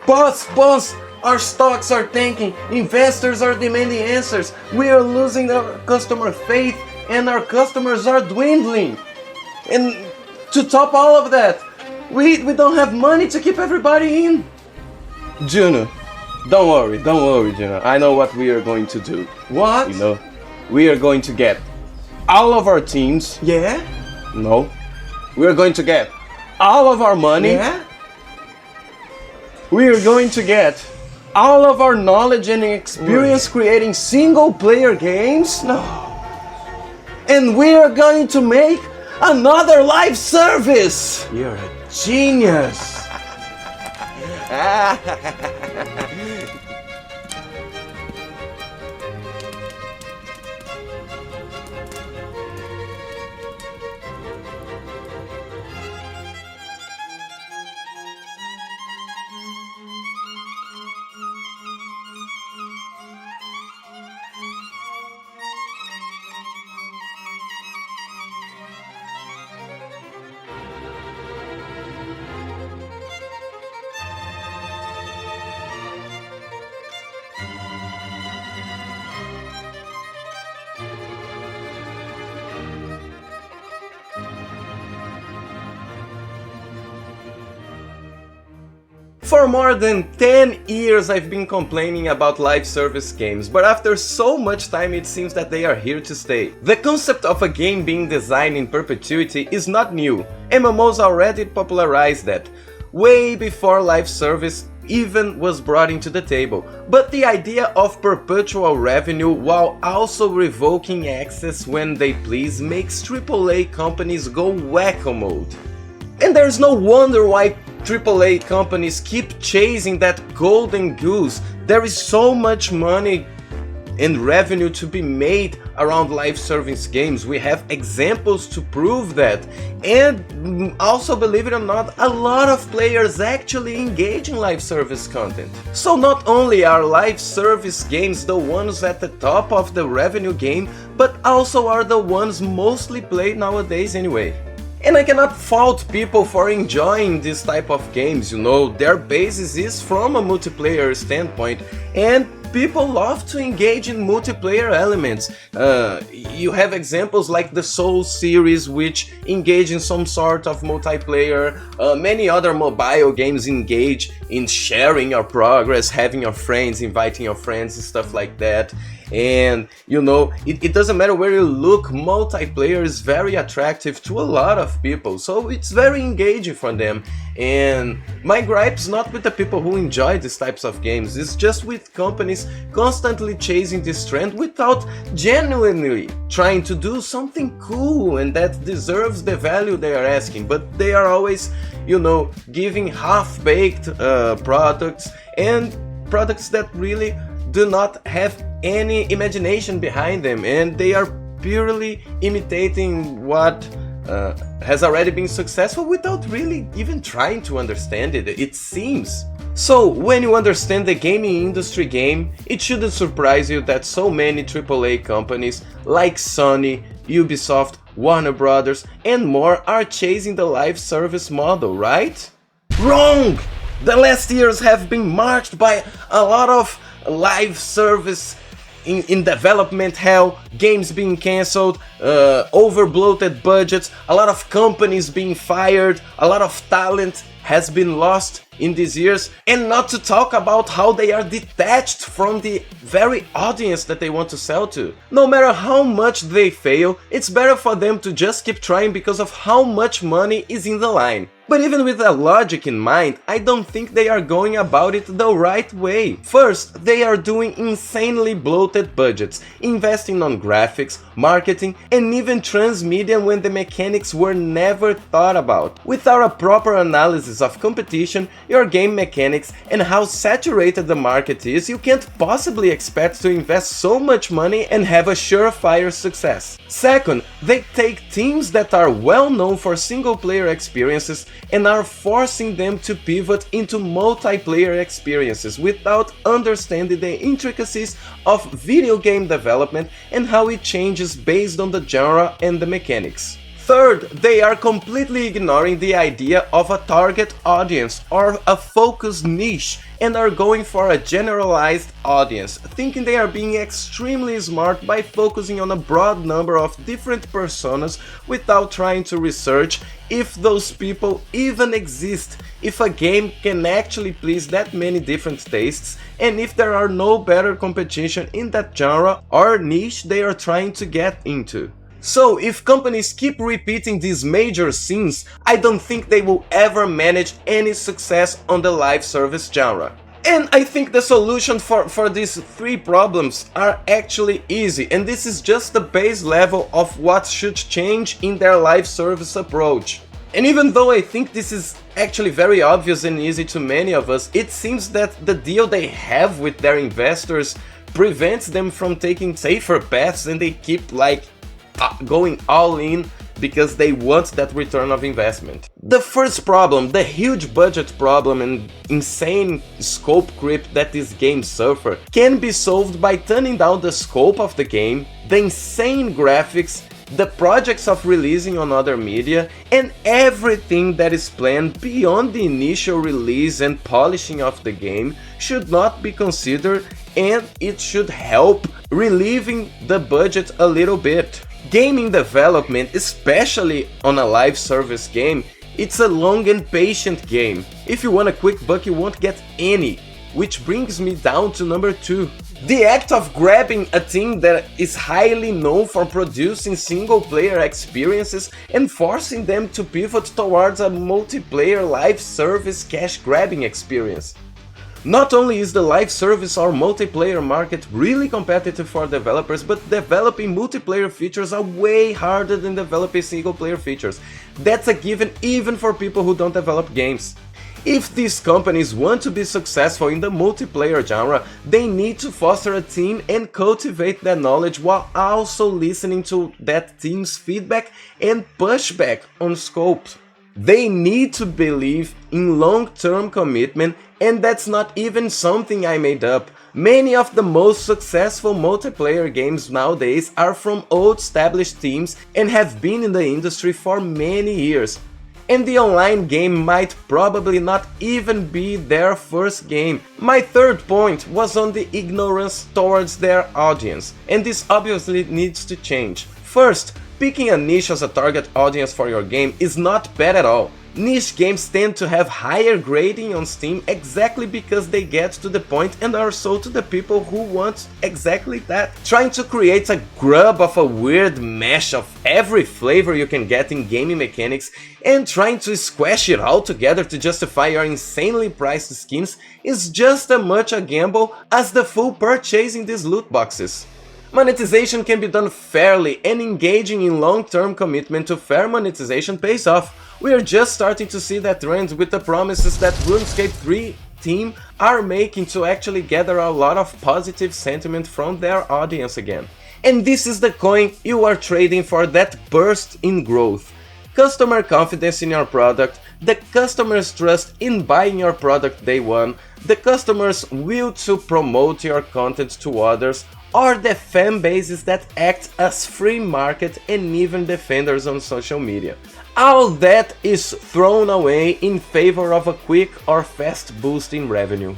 Boss, our stocks are tanking, investors are demanding answers, we are losing our customer faith, and our customers are dwindling. And to top all of that, we don't have money to keep everybody in. Juno, don't worry, Juno. I know what we are going to do. What? You know, we are going to get all of our teams. Yeah? No. We are going to get all of our money. Yeah? We are going to get all of our knowledge and experience creating single-player games. No. And we are going to make another live service. You're a genius. For more than 10 years I've been complaining about live service games, but after so much time it seems that they are here to stay. The concept of a game being designed in perpetuity is not new. MMOs already popularized that, way before live service even was brought into the table. But the idea of perpetual revenue while also revoking access when they please makes AAA companies go wacko mode. And there's no wonder why AAA companies keep chasing that golden goose. There is so much money and revenue to be made around live service games. We have examples to prove that. And also, believe it or not, a lot of players actually engage in live service content. So not only are live service games the ones at the top of the revenue game, but also are the ones mostly played nowadays anyway. And I cannot fault people for enjoying this type of games, you know, their basis is from a multiplayer standpoint, and people love to engage in multiplayer elements. You have examples like the Souls series, which engage in some sort of multiplayer. Many other mobile games engage in sharing your progress, having your friends, inviting your friends and stuff like that. And you know, it doesn't matter where you look, multiplayer is very attractive to a lot of people, so it's very engaging for them. And my gripe's not with the people who enjoy these types of games, it's just with companies constantly chasing this trend without genuinely trying to do something cool and that deserves the value they are asking. But they are always, you know, giving half-baked products, and products that really do not have any imagination behind them, and they are purely imitating what has already been successful without really even trying to understand it, it seems. So, when you understand the gaming industry game, it shouldn't surprise you that so many AAA companies like Sony, Ubisoft, Warner Brothers, and more are chasing the live service model, right? Wrong! The last years have been marked by a lot of live service in development hell, games being cancelled, over-bloated budgets, a lot of companies being fired, a lot of talent has been lost in these years, and not to talk about how they are detached from the very audience that they want to sell to. No matter how much they fail, it's better for them to just keep trying because of how much money is in the line. But even with that logic in mind, I don't think they are going about it the right way. First, they are doing insanely bloated budgets, investing on graphics, marketing, and even transmedia when the mechanics were never thought about. Without a proper analysis of competition, your game mechanics, and how saturated the market is, you can't possibly expect to invest so much money and have a surefire success. Second, they take teams that are well known for single-player experiences and are forcing them to pivot into multiplayer experiences without understanding the intricacies of video game development and how it changes based on the genre and the mechanics. Third, they are completely ignoring the idea of a target audience or a focused niche and are going for a generalized audience, thinking they are being extremely smart by focusing on a broad number of different personas without trying to research if those people even exist, if a game can actually please that many different tastes, and if there are no better competition in that genre or niche they are trying to get into. So, if companies keep repeating these major sins, I don't think they will ever manage any success on the live service genre. And I think the solution for these three problems are actually easy, and this is just the base level of what should change in their live service approach. And even though I think this is actually very obvious and easy to many of us, it seems that the deal they have with their investors prevents them from taking safer paths, and they keep going all in because they want that return of investment. The first problem, the huge budget problem and insane scope creep that this game suffer, can be solved by turning down the scope of the game, the insane graphics, the projects of releasing on other media, and everything that is planned beyond the initial release and polishing of the game should not be considered, and it should help relieving the budget a little bit. Gaming development, especially on a live service game, it's a long and patient game. If you want a quick buck, you won't get any. Which brings me down to number 2. The act of grabbing a team that is highly known for producing single-player experiences and forcing them to pivot towards a multiplayer live service cash-grabbing experience. Not only is the live service or multiplayer market really competitive for developers, but developing multiplayer features are way harder than developing single-player features. That's a given even for people who don't develop games. If these companies want to be successful in the multiplayer genre, they need to foster a team and cultivate that knowledge while also listening to that team's feedback and pushback on scope. They need to believe in long-term commitment, and that's not even something I made up. Many of the most successful multiplayer games nowadays are from old established teams and have been in the industry for many years. And the online game might probably not even be their first game. My third point was on the ignorance towards their audience, and this obviously needs to change. First, picking a niche as a target audience for your game is not bad at all. Niche games tend to have higher grading on Steam exactly because they get to the point and are sold to the people who want exactly that. Trying to create a grub of a weird mesh of every flavor you can get in gaming mechanics and trying to squash it all together to justify your insanely priced skins is just as much a gamble as the full purchasing these loot boxes. Monetization can be done fairly, and engaging in long-term commitment to fair monetization pays off. We are just starting to see that trend with the promises that RuneScape 3 team are making to actually gather a lot of positive sentiment from their audience again. And this is the coin you are trading for that burst in growth. Customer confidence in your product, the customer's trust in buying your product day one, the customer's will to promote your content to others, or the fan bases that act as free market and even defenders on social media. All that is thrown away in favor of a quick or fast boost in revenue.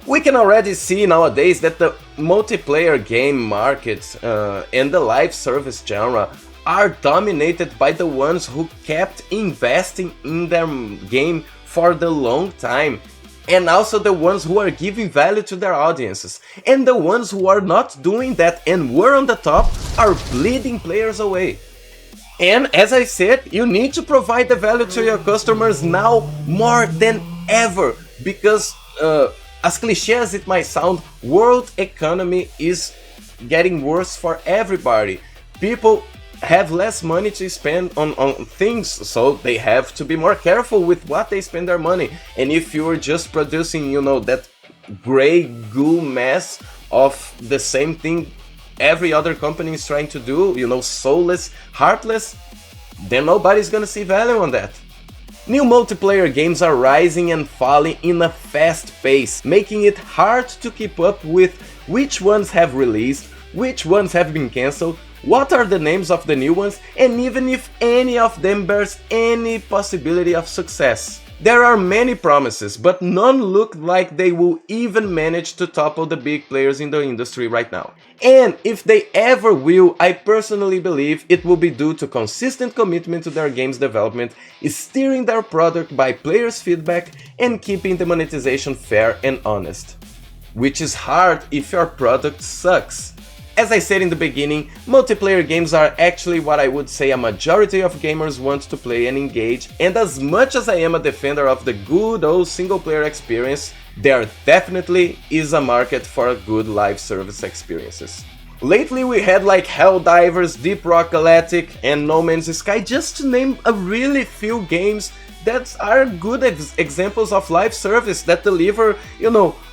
We can already see nowadays that the multiplayer game market and the live service genre are dominated by the ones who kept investing in their game for the long time, and also the ones who are giving value to their audiences. And the ones who are not doing that and were on the top are bleeding players away. And as I said, you need to provide the value to your customers now more than ever, because as cliché as it might sound, world economy is getting worse for everybody. People have less money to spend on things, so they have to be more careful with what they spend their money. And if you're just producing, that gray goo mess of the same thing every other company is trying to do, soulless, heartless, then nobody's gonna see value on that. New multiplayer games are rising and falling in a fast pace, making it hard to keep up with which ones have released, which ones have been cancelled, what are the names of the new ones, and even if any of them bears any possibility of success. There are many promises, but none look like they will even manage to topple the big players in the industry right now. And if they ever will, I personally believe it will be due to consistent commitment to their games development, steering their product by players' feedback, and keeping the monetization fair and honest. Which is hard if your product sucks. As I said in the beginning, multiplayer games are actually what I would say a majority of gamers want to play and engage, and as much as I am a defender of the good old single player experience, there definitely is a market for good live service experiences. Lately we had like Helldivers, Deep Rock Galactic and No Man's Sky, just to name a really few games that are good examples of live service that deliver,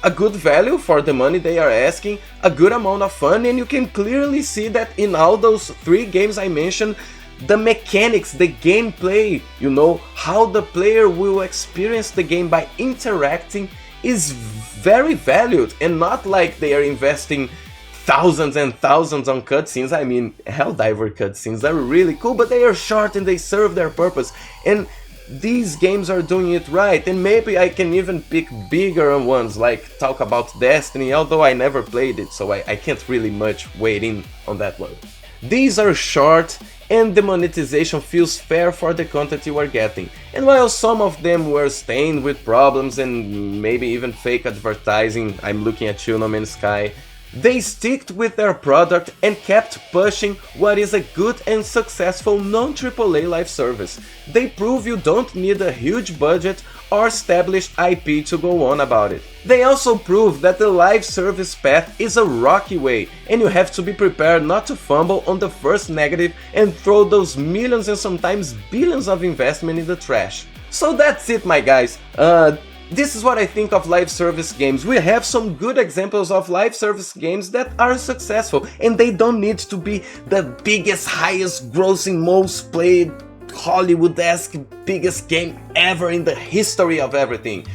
a good value for the money they are asking, a good amount of fun, and you can clearly see that in all those 3 games I mentioned, the mechanics, the gameplay, how the player will experience the game by interacting is very valued, and not like they are investing thousands and thousands on cutscenes. I mean, Helldiver cutscenes are really cool, but they are short and they serve their purpose, and these games are doing it right. And maybe I can even pick bigger ones, like talk about Destiny, although I never played it, so I can't really much weigh in on that one. These are short and the monetization feels fair for the content you are getting, and while some of them were stained with problems and maybe even fake advertising, I'm looking at you, No Man's Sky, they sticked with their product and kept pushing what is a good and successful non-AAA live service. They prove you don't need a huge budget or established IP to go on about it. They also prove that the live service path is a rocky way, and you have to be prepared not to fumble on the first negative and throw those millions and sometimes billions of investment in the trash. So that's it, my guys. This is what I think of live service games. We have some good examples of live service games that are successful, and they don't need to be the biggest, highest grossing, most played, Hollywood-esque biggest game ever in the history of everything.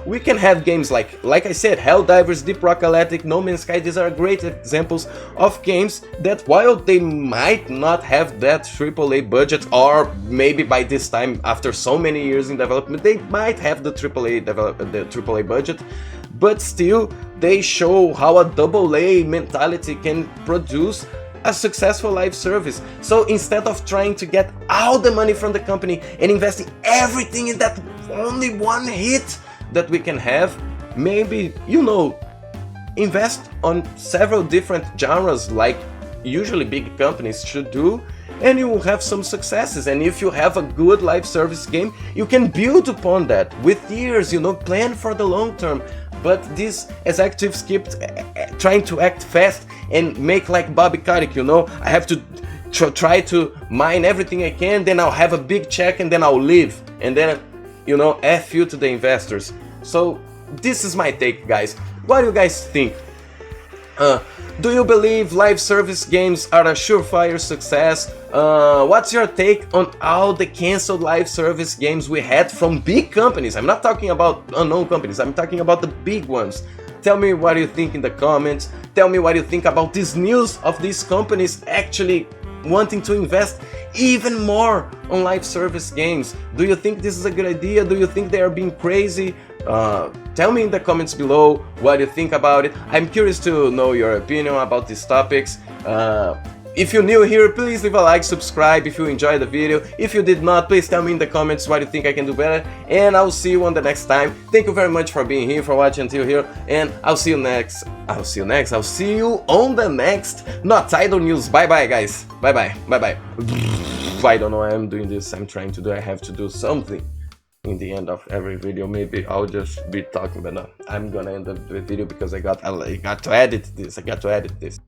We can have games like I said, Helldivers, Deep Rock Galactic, No Man's Sky. These are great examples of games that, while they might not have that AAA budget, or maybe by this time, after so many years in development, they might have the AAA budget, but still they show how a AA mentality can produce a successful live service. So instead of trying to get all the money from the company and investing everything in that only one hit that we can have, maybe, invest on several different genres like usually big companies should do, and you will have some successes. And if you have a good live service game, you can build upon that with years, plan for the long term. But these executives keep trying to act fast and make like Bobby Kotick, I have to try to mine everything I can, then I'll have a big check and then I'll leave. And then, F you to the investors. So this is my take, guys. What do you guys think? Do you believe live service games are a surefire success? What's your take on all the cancelled live service games we had from big companies? I'm not talking about unknown companies, I'm talking about the big ones. Tell me what you think in the comments. Tell me what you think about this news of these companies actually wanting to invest even more on live service games. Do you think this is a good idea? Do you think they are being crazy? Tell me in the comments below what you think about it. I'm curious to know your opinion about these topics. If you're new here, please leave a like, subscribe if you enjoyed the video. If you did not, please tell me in the comments what you think I can do better, and I'll see you on the next time. Thank you very much for being here, for watching until here, and I'll see you on the next Notidle news. Bye bye, guys. Bye bye. Bye bye. I don't know why I'm doing this. I'm trying to do, I have to do something in the end of every video. Maybe I'll just be talking, but no, I'm gonna end the video because I got to edit this.